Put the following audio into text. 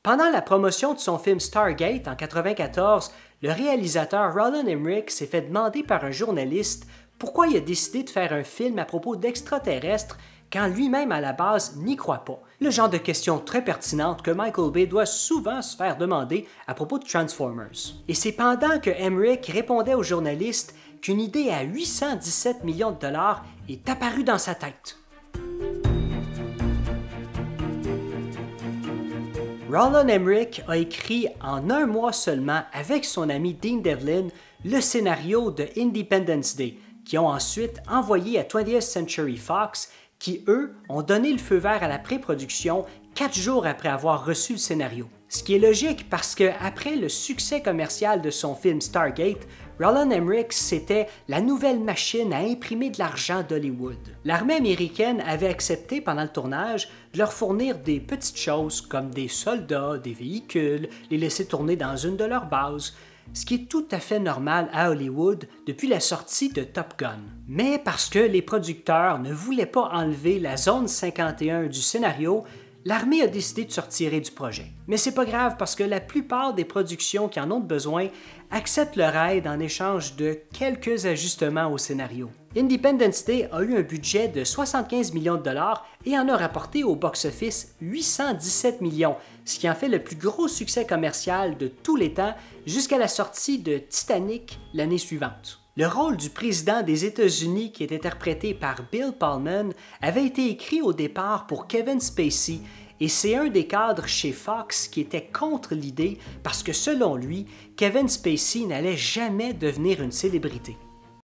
Pendant la promotion de son film Stargate en 1994, le réalisateur Roland Emmerich s'est fait demander par un journaliste pourquoi il a décidé de faire un film à propos d'extraterrestres quand lui-même à la base n'y croit pas. Le genre de question très pertinente que Michael Bay doit souvent se faire demander à propos de Transformers. Et c'est pendant que Emmerich répondait au journaliste qu'une idée à 817 millions de dollars est apparue dans sa tête. Roland Emmerich a écrit en un mois seulement avec son ami Dean Devlin le scénario de Independence Day, qui ont ensuite envoyé à 20th Century Fox, qui eux ont donné le feu vert à la pré-production 4 jours après avoir reçu le scénario. Ce qui est logique parce qu'après le succès commercial de son film Stargate, Roland Emmerich, c'était la nouvelle machine à imprimer de l'argent d'Hollywood. L'armée américaine avait accepté pendant le tournage de leur fournir des petites choses comme des soldats, des véhicules, les laisser tourner dans une de leurs bases, ce qui est tout à fait normal à Hollywood depuis la sortie de Top Gun. Mais parce que les producteurs ne voulaient pas enlever la zone 51 du scénario, l'armée a décidé de se retirer du projet. Mais c'est pas grave parce que la plupart des productions qui en ont besoin acceptent leur aide en échange de quelques ajustements au scénario. Independence Day a eu un budget de 75 millions de dollars et en a rapporté au box-office 817 millions, ce qui en fait le plus gros succès commercial de tous les temps jusqu'à la sortie de Titanic l'année suivante. Le rôle du président des États-Unis, qui est interprété par Bill Pullman, avait été écrit au départ pour Kevin Spacey, et c'est un des cadres chez Fox qui était contre l'idée parce que selon lui, Kevin Spacey n'allait jamais devenir une célébrité.